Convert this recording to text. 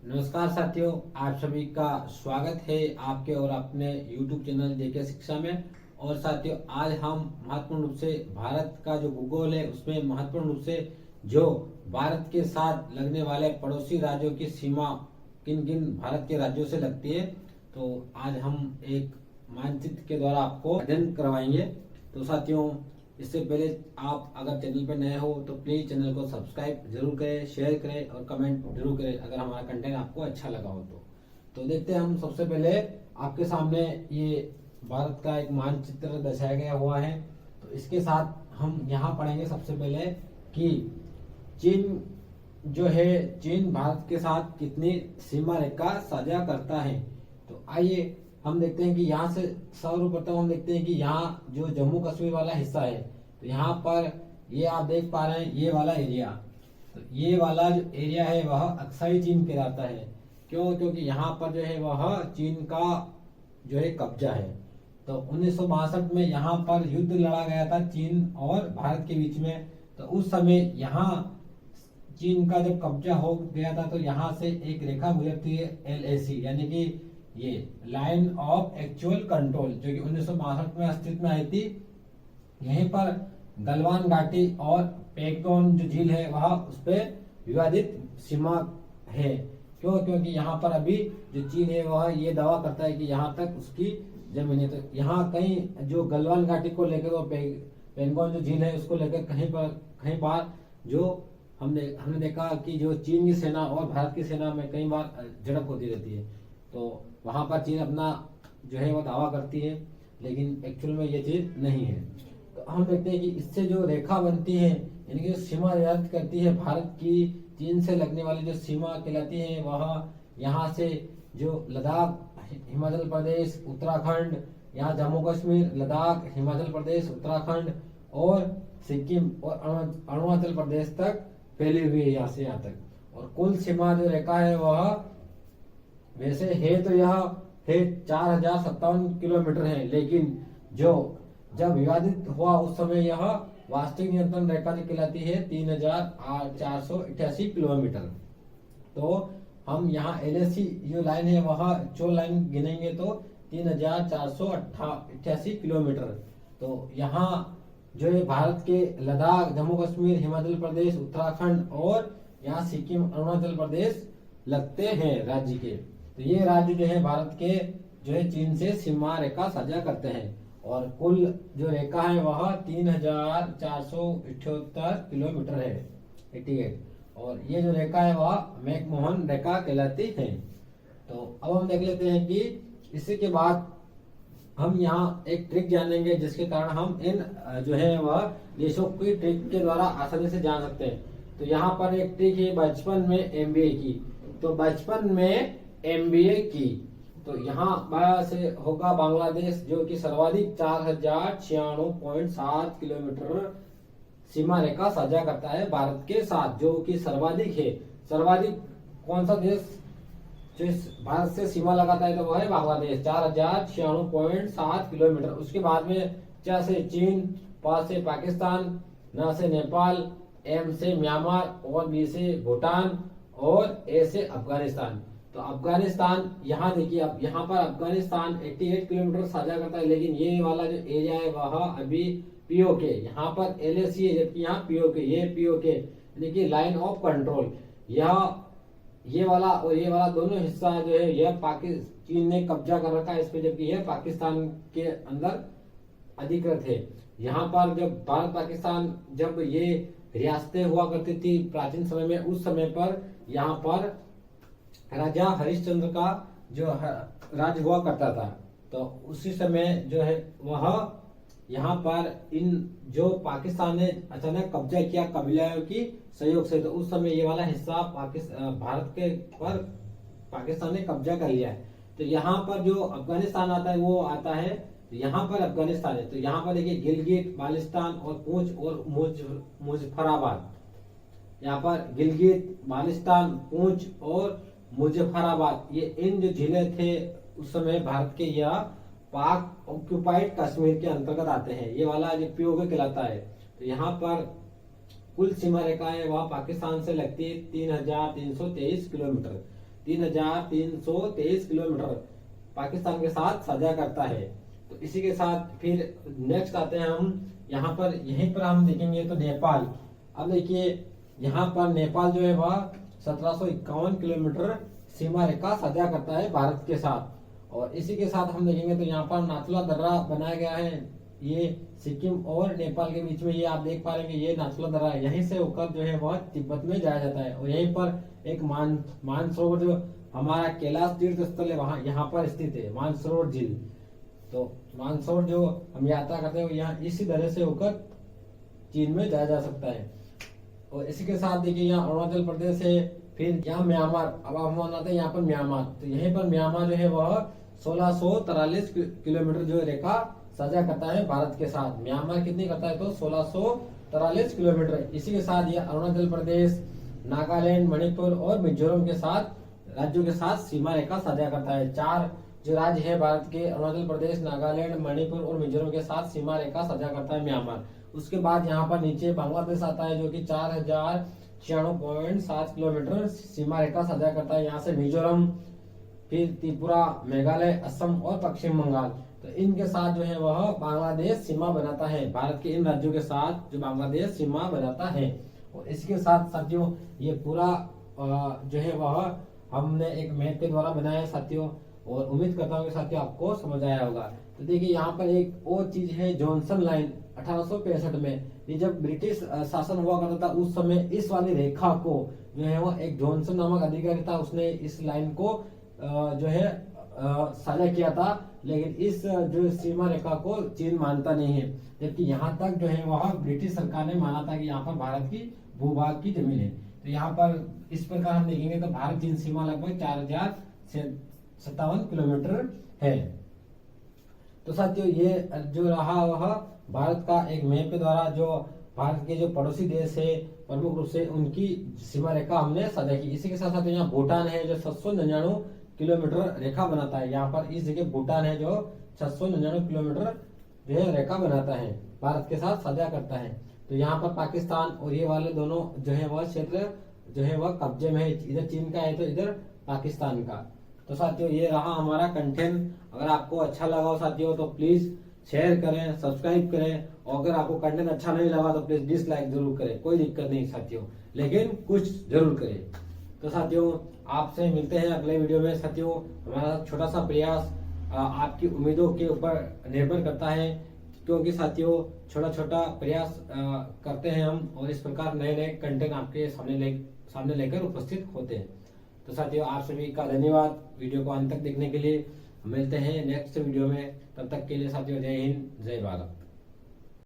नमस्कार साथियों, आप सभी का स्वागत है आपके और अपने YouTube चैनल जेके शिक्षा में। और साथियों, आज हम महत्वपूर्ण रूप से भारत का जो भूगोल है उसमें महत्वपूर्ण रूप से जो भारत के साथ लगने वाले पड़ोसी राज्यों की सीमा किन किन भारत के राज्यों से लगती है, तो आज हम एक मानचित्र के द्वारा आपको अध्ययन करवाएंगे। तो साथियों, इससे पहले आप अगर चैनल पर नए हो तो प्लीज चैनल को सब्सक्राइब जरूर करें, शेयर करें और कमेंट जरूर करें अगर हमारा कंटेंट आपको अच्छा लगा हो तो देखते हैं हम सबसे पहले आपके सामने ये भारत का एक मानचित्र दर्शाया गया हुआ है। तो इसके साथ हम यहाँ पढ़ेंगे सबसे पहले कि चीन जो है, चीन भारत के साथ कितनी सीमा रेखा साझा करता है। तो आइए हम देखते हैं कि यहाँ से सर्वप्रथम हम देखते हैं कि यहाँ जो जम्मू कश्मीर वाला हिस्सा है, तो यहाँ पर ये आप देख पा रहे हैं ये वाला एरिया, तो ये वाला जो एरिया है वह अक्साई चीन कहलाता है। क्यों? क्योंकि यहाँ पर जो है वह चीन का जो है कब्जा है। तो 1962 में यहाँ पर युद्ध लड़ा गया था चीन और भारत के बीच में। तो उस समय यहाँ चीन का जब कब्जा हो गया था तो यहाँ से एक रेखा गुजरती है LAC, यानी कि ये लाइन ऑफ एक्चुअल कंट्रोल, जो कि 1962 में अस्तित्व में आई थी। यहीं पर गलवान घाटी और पैंगोंग जो झील है वह उस पर विवादित सीमा है। क्यों? क्योंकि यहाँ पर अभी जो चीन है वह ये दावा करता है कि यहाँ तक उसकी जमीन है। तो यहाँ कहीं जो गलवान घाटी को लेकर और पैंगोंग जो झील है उसको लेकर कहीं बार जो हमने देखा कि जो चीन की सेना और भारत की सेना में कई बार झड़प होती रहती है। तो वहां पर चीन अपना जो है वो दावा करती है, लेकिन एक्चुअल में ये चीज नहीं है। तो हम देखते हैं कि इससे जो रेखा बनती है, यानी कि जो सीमा निर्धारित करती है भारत की चीन से लगने वाली जो सीमा कहलाती है, वह यहाँ से जो लद्दाख, हिमाचल प्रदेश, उत्तराखंड, यहाँ जम्मू कश्मीर, लद्दाख, हिमाचल प्रदेश, उत्तराखंड और सिक्किम और अरुणाचल प्रदेश तक फैली हुई है, यहाँ से यहाँ तक। और कुल सीमा जो रेखा है वह वैसे है तो यह है 4057 किलोमीटर है, लेकिन जो जब विवादित हुआ उस समय यह वास्तविक नियंत्रण रेखा जो कहलाती है 3488 किलोमीटर। तो हम यहाँ LAC जो लाइन है वह एक्चुअल लाइन गिनेंगे तो 3488 किलोमीटर। तो यहाँ जो है भारत के लद्दाख, जम्मू कश्मीर, हिमाचल प्रदेश, उत्तराखंड और यहाँ सिक्किम, अरुणाचल प्रदेश लगते हैं राज्य के। तो ये राज्य जो है भारत के जो है चीन से सीमा रेखा साझा करते हैं। और कुल जो रेखा है वह 3478 किलोमीटर है, 88। और ये जो रेखा है वह मैकमोहन रेखा कहलाती है। तो अब हम देख लेते हैं कि इसी के बाद हम यहाँ एक ट्रिक जानेंगे जिसके कारण हम इन जो है वह देशों की ट्रिक के द्वारा आसानी से जान सकते हैं। तो यहाँ पर एक ट्रिक है बचपन में MBA की। तो बचपन में MBA की, तो यहाँ से होगा बांग्लादेश, जो कि सर्वाधिक 4096.7 किलोमीटर सीमा रेखा साझा करता है भारत के साथ, जो कि सर्वाधिक है। सर्वाधिक कौन सा देश जो भारत से सीमा लगाता है तो वह है बांग्लादेश, 4096.7 किलोमीटर। उसके बाद में च से चीन, प से पाकिस्तान, न से नेपाल, M से म्यांमार और B से भूटान और A से अफगानिस्तान। तो अफगानिस्तान यहाँ देखिए, अब यहाँ पर अफगानिस्तान 88 किलोमीटर साझा करता है, लेकिन ये वाला जो एरिया है वह अभी POK, यहाँ पर LAC है जबकि यहाँ POK, ये POK यानी कि लाइन ऑफ कंट्रोल। यह ये वाला और ये वाला दोनों हिस्सा जो है यह चीन ने कब्जा कर रखा है इस पे, जबकि यह पाकिस्तान के अंदर अधिकृत है। यहाँ पर जब भारत पाकिस्तान जब ये रियासतें हुआ करती थी प्राचीन समय में, उस समय पर यहाँ पर राजा हरिश्चंद्र का जो राज हुआ करता था। तो उसी समय जो है वह यहाँ पर इन जो पाकिस्तान ने अचानक कब्जा किया कबीलाओं की सहयोग से, तो उस समय ये वाला हिस्सा भारत के पर पाकिस्तान ने कब्जा कर लिया है। तो यहाँ पर जो अफगानिस्तान आता है वो आता है, तो यहाँ पर अफगानिस्तान है। तो यहाँ पर देखिए गिलगित बाल्टिस्तान और पूंछ और मुजफ्फराबाद, यहाँ पर गिलगित बाल्टिस्तान, पूंछ और मुजफ्फराबाद, ये इन जो जिले थे उस समय भारत के या पाक ऑक्युपाइड कश्मीर के अंतर्गत आते हैं। ये वाला जो POK कहलाता है। तो यहाँ पर कुल सीमा रेखा है वह पाकिस्तान से लगती है 3323 किलोमीटर। 3,323 किलोमीटर पाकिस्तान के साथ साझा करता है। तो इसी के साथ फिर नेक्स्ट आते हैं हम यहाँ पर, यहीं पर हम देखेंगे तो नेपाल। अब देखिए यहाँ पर नेपाल जो है वह 1751 किलोमीटर सीमा रेखा साझा करता है भारत के साथ। और इसी के साथ हम देखेंगे तो यहाँ पर नाथुला दर्रा बनाया गया है, ये सिक्किम और नेपाल के बीच में, ये आप देख पा रहे हैं ये नाथुला दर्रा है, यहीं से होकर जो है वह तिब्बत में जाया जाता है। और यहीं पर एक मानसरोवर जो हमारा कैलाश तीर्थ स्थल है वहां यहाँ पर स्थित है, मानसरोवर झील। तो मानसरोवर जो हम यात्रा करते हैं यहाँ इसी तरह से होकर चीन में जाया जा सकता है। और इसी के साथ देखिए यहाँ अरुणाचल प्रदेश है, फिर यहाँ म्यांमार। अब हम आते हैं यहाँ पर म्यांमार। तो यहीं पर म्यांमार जो है वह 1643 किलोमीटर जो रेखा साझा करता है भारत के साथ। म्यांमार कितनी करता है तो 1643 किलोमीटर। इसी के साथ ये अरुणाचल प्रदेश, नागालैंड, मणिपुर और मिजोरम के साथ राज्यों के साथ सीमा रेखा साझा करता है। 4 जो राज्य है भारत के, अरुणाचल प्रदेश, नागालैंड, मणिपुर और मिजोरम के साथ सीमा रेखा साझा करता है म्यांमार। उसके बाद यहाँ पर नीचे बांग्लादेश आता है जो कि 4096.7 किलोमीटर सीमा रेखा साझा करता है। यहाँ से मिजोरम, फिर त्रिपुरा, मेघालय, असम और पश्चिम बंगाल, तो इनके साथ जो है वह बांग्लादेश सीमा बनाता है। भारत के इन राज्यों के साथ जो बांग्लादेश सीमा बनाता है। और इसके साथ साथियों ये पूरा जो है वह हमने एक मैप के द्वारा बनाया है साथियों, और उम्मीद करता हूँ कि साथियों आपको समझ आया होगा। तो देखिए यहाँ पर एक और चीज है, जॉनसन लाइन 1865 में, ये जब ब्रिटिश शासन हुआ करता था उस समय इस वाली रेखा को जो है वो एक जॉनसन नामक अधिकारी था, उसने इस लाइन को जो है साझा किया था। लेकिन इस जो सीमा रेखा को चीन मानता नहीं है, जबकि यहाँ तक जो है वह ब्रिटिश सरकार ने माना था कि यहाँ पर भारत की भूभाग की जमीन है। तो यहाँ पर इस प्रकार हम देखेंगे तो भारत चीन सीमा लगभग 4057 किलोमीटर है। तो साथियों ये जो रहा वह भारत का एक मैप के द्वारा जो भारत के जो पड़ोसी देश है प्रमुख रूप से उनकी सीमा रेखा हमने साझा की। इसी के साथ साथ यहाँ भूटान है जो 799 किलोमीटर रेखा बनाता है। यहाँ पर इस जगह भूटान है जो 699 किलोमीटर जो है रेखा बनाता है, भारत के साथ साझा करता है। तो यहाँ पर पाकिस्तान और ये वाले दोनों जो है वह क्षेत्र जो है वह कब्जे में है, इधर चीन का है तो इधर पाकिस्तान का। तो साथियों ये रहा हमारा कंटेंट। अगर आपको अच्छा लगा हो साथियों तो प्लीज शेयर करें, सब्सक्राइब करें, और अगर आपको कंटेंट अच्छा नहीं लगा तो प्लीज डिसलाइक जरूर करें, कोई दिक्कत नहीं साथियों, लेकिन कुछ जरूर करें। तो साथियों आपसे मिलते हैं अगले वीडियो में। साथियों हमारा छोटा सा प्रयास आपकी उम्मीदों के ऊपर निर्भर करता है, क्योंकि साथियों छोटा छोटा प्रयास करते हैं हम, और इस प्रकार नए नए कंटेंट आपके सामने लेकर उपस्थित होते हैं। तो साथियों आप सभी का धन्यवाद वीडियो को अंत तक देखने के लिए। मिलते हैं नेक्स्ट वीडियो में, तब तक के लिए साथियों जय हिंद, जय भारत।